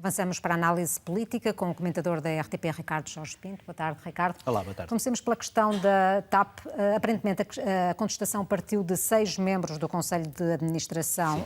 Avançamos para a análise política com o comentador da RTP, Ricardo Jorge Pinto. Boa tarde, Ricardo. Olá, boa tarde. Comecemos pela questão da TAP. Aparentemente, a contestação partiu de 6 membros do Conselho de Administração,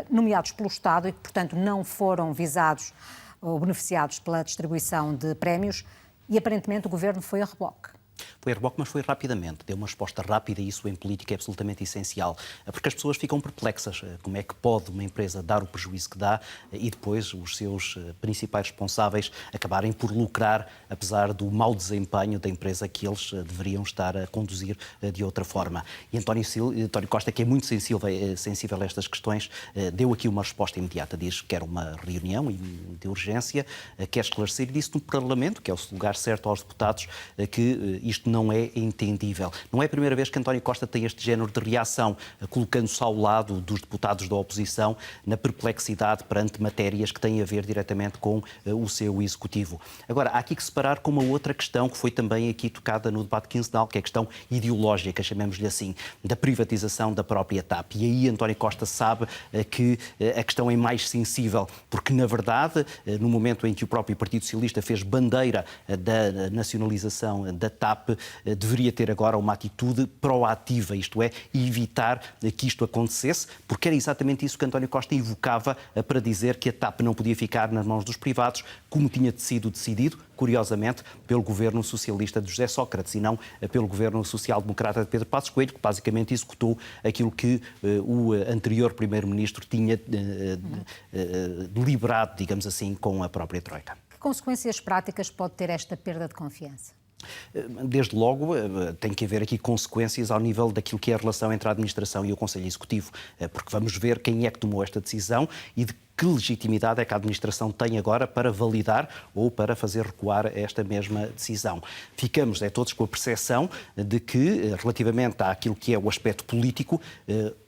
nomeados pelo Estado e que, portanto, não foram visados ou beneficiados pela distribuição de prémios e, aparentemente, o Governo foi a reboque. Foi a reboque, mas foi rapidamente. Deu uma resposta rápida e isso em política é absolutamente essencial. Porque as pessoas ficam perplexas. Como é que pode uma empresa dar o prejuízo que dá e depois os seus principais responsáveis acabarem por lucrar, apesar do mau desempenho da empresa que eles deveriam estar a conduzir de outra forma. E António Costa, que é muito sensível a estas questões, deu aqui uma resposta imediata. Diz que quer uma reunião de urgência, quer esclarecer e disse no Parlamento, que é o lugar certo aos deputados, que isto não é entendível. Não é a primeira vez que António Costa tem este género de reação, colocando-se ao lado dos deputados da oposição na perplexidade perante matérias que têm a ver diretamente com o seu Executivo. Agora, há aqui que separar com uma outra questão que foi também aqui tocada no debate quinzenal, que é a questão ideológica, chamemos-lhe assim, da privatização da própria TAP. E aí António Costa sabe que a questão é mais sensível, porque, na verdade, no momento em que o próprio Partido Socialista fez bandeira da nacionalização da TAP, deveria ter agora uma atitude proativa, isto é, evitar que isto acontecesse, porque era exatamente isso que António Costa invocava para dizer que a TAP não podia ficar nas mãos dos privados, como tinha sido decidido, curiosamente, pelo governo socialista de José Sócrates e não pelo governo social-democrata de Pedro Passos Coelho, que basicamente executou aquilo que o anterior primeiro-ministro tinha deliberado, digamos assim, com a própria Troika. Que consequências práticas pode ter esta perda de confiança? Desde logo, tem que haver aqui consequências ao nível daquilo que é a relação entre a administração e o Conselho Executivo, porque vamos ver quem é que tomou esta decisão e de que legitimidade é que a administração tem agora para validar ou para fazer recuar esta mesma decisão. Ficamos todos com a percepção de que, relativamente àquilo que é o aspecto político,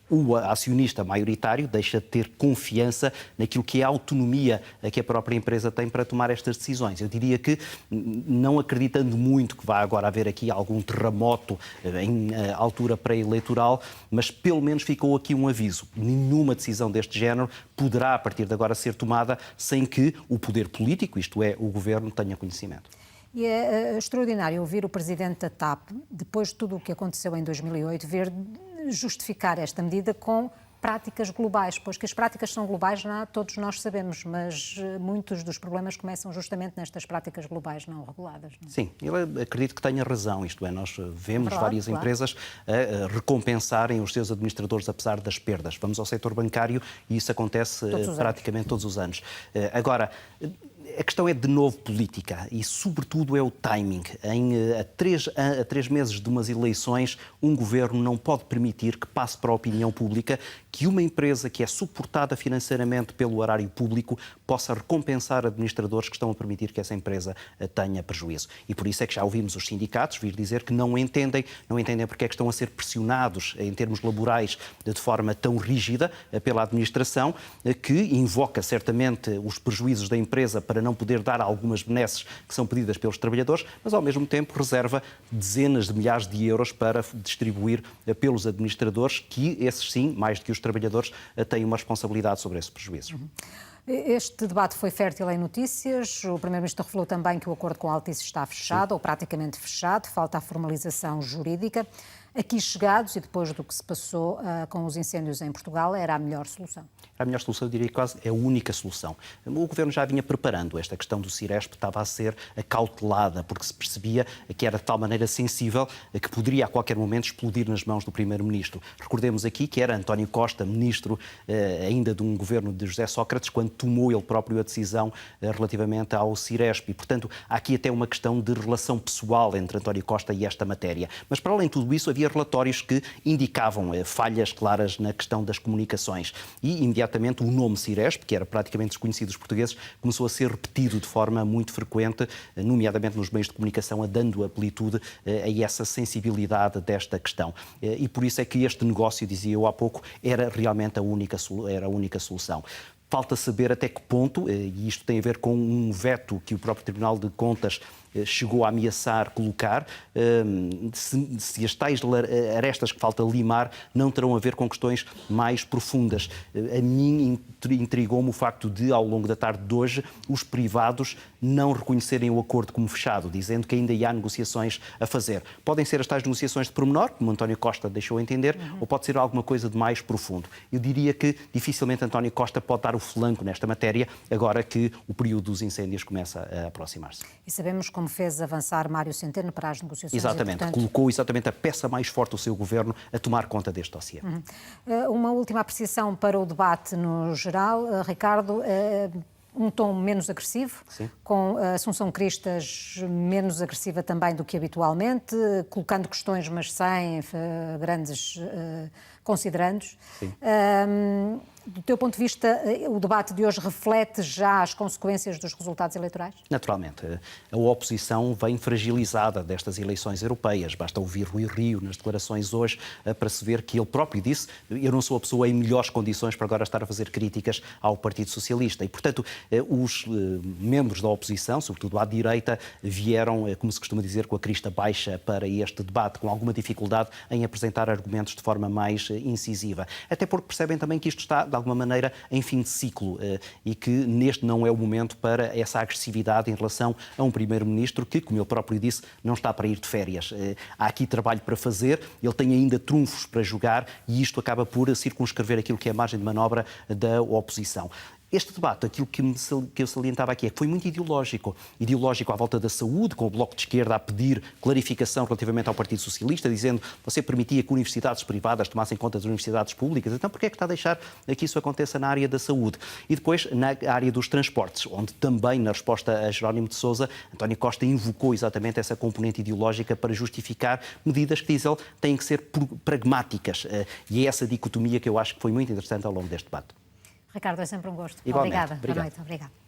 o acionista maioritário deixa de ter confiança naquilo que é a autonomia que a própria empresa tem para tomar estas decisões. Eu diria que, não acreditando muito que vá agora haver aqui algum terremoto em altura pré-eleitoral, mas pelo menos ficou aqui um aviso. Nenhuma decisão deste género poderá, a partir de agora, ser tomada sem que o poder político, isto é, o Governo, tenha conhecimento. E é extraordinário ouvir o Presidente da TAP, depois de tudo o que aconteceu em 2008, ver justificar esta medida com práticas globais, pois que as práticas são globais, todos nós sabemos, mas muitos dos problemas começam justamente nestas práticas globais não reguladas. Não é? Sim, eu acredito que tenha razão, isto é, nós vemos várias empresas a recompensarem os seus administradores apesar das perdas. Vamos ao setor bancário e isso acontece praticamente todos os anos. Agora, a questão é de novo política e, sobretudo, é o timing. A 3 meses de umas eleições, um governo não pode permitir que passe para a opinião pública que uma empresa que é suportada financeiramente pelo erário público possa recompensar administradores que estão a permitir que essa empresa tenha prejuízo. E por isso é que já ouvimos os sindicatos vir dizer que não entendem porque é que estão a ser pressionados em termos laborais de forma tão rígida pela administração, que invoca certamente os prejuízos da empresa para não poder dar algumas benesses que são pedidas pelos trabalhadores, mas ao mesmo tempo reserva dezenas de milhares de euros para distribuir pelos administradores, que esses sim, mais do que os trabalhadores, têm uma responsabilidade sobre esse prejuízo. Este debate foi fértil em notícias. O Primeiro-Ministro revelou também que o acordo com a Altice está fechado, ou praticamente fechado, falta a formalização jurídica. Aqui chegados, e depois do que se passou com os incêndios em Portugal, era a melhor solução? A melhor solução, eu diria que quase é a única solução. O Governo já vinha preparando esta questão do Ciresp, estava a ser acautelada, porque se percebia que era de tal maneira sensível que poderia a qualquer momento explodir nas mãos do Primeiro-Ministro. Recordemos aqui que era António Costa, Ministro ainda de um governo de José Sócrates, quando tomou ele próprio a decisão relativamente ao Ciresp. E, portanto, há aqui até uma questão de relação pessoal entre António Costa e esta matéria. Mas, para além de tudo isso, havia relatórios que indicavam falhas claras na questão das comunicações. E, imediatamente, o nome Ciresp, que era praticamente desconhecido dos portugueses, começou a ser repetido de forma muito frequente, nomeadamente nos meios de comunicação, dando amplitude a essa sensibilidade desta questão. E por isso é que este negócio, dizia eu há pouco, era realmente a única solução. Falta saber até que ponto, e isto tem a ver com um veto que o próprio Tribunal de Contas chegou a ameaçar colocar, se as tais arestas que falta limar não terão a ver com questões mais profundas. A mim intrigou-me o facto de, ao longo da tarde de hoje, os privados não reconhecerem o acordo como fechado, dizendo que ainda há negociações a fazer. Podem ser as tais negociações de pormenor, como António Costa deixou entender, ou pode ser alguma coisa de mais profundo. Eu diria que dificilmente António Costa pode dar o flanco nesta matéria, agora que o período dos incêndios começa a aproximar-se. E sabemos como fez avançar Mário Centeno para as negociações. Exatamente, portanto... colocou exatamente a peça mais forte do seu governo a tomar conta deste dossiê. Uma última apreciação para o debate no geral. Ricardo, um tom menos agressivo, Sim. com a Assunção Cristas menos agressiva também do que habitualmente, colocando questões, mas sem grandes considerandos. Do teu ponto de vista, o debate de hoje reflete já as consequências dos resultados eleitorais? Naturalmente. A oposição vem fragilizada destas eleições europeias. Basta ouvir Rui Rio nas declarações hoje para se ver que ele próprio disse: eu não sou a pessoa em melhores condições para agora estar a fazer críticas ao Partido Socialista. E, portanto, os membros da oposição, sobretudo à direita, vieram, como se costuma dizer, com a crista baixa para este debate, com alguma dificuldade em apresentar argumentos de forma mais incisiva. Até porque percebem também que isto está, de alguma maneira, em fim de ciclo e que neste não é o momento para essa agressividade em relação a um primeiro-ministro que, como ele próprio disse, não está para ir de férias. Há aqui trabalho para fazer, ele tem ainda trunfos para jogar e isto acaba por circunscrever aquilo que é a margem de manobra da oposição. Este debate, aquilo que eu salientava aqui, é que foi muito ideológico. Ideológico à volta da saúde, com o Bloco de Esquerda a pedir clarificação relativamente ao Partido Socialista, dizendo que você permitia que universidades privadas tomassem conta das universidades públicas, então porquê é que está a deixar que isso aconteça na área da saúde? E depois, na área dos transportes, onde também, na resposta a Jerónimo de Sousa, António Costa invocou exatamente essa componente ideológica para justificar medidas que, diz ele, têm que ser pragmáticas. E é essa dicotomia que eu acho que foi muito interessante ao longo deste debate. Ricardo, é sempre um gosto. Igualmente. Obrigada. Obrigado. Boa noite. Obrigada.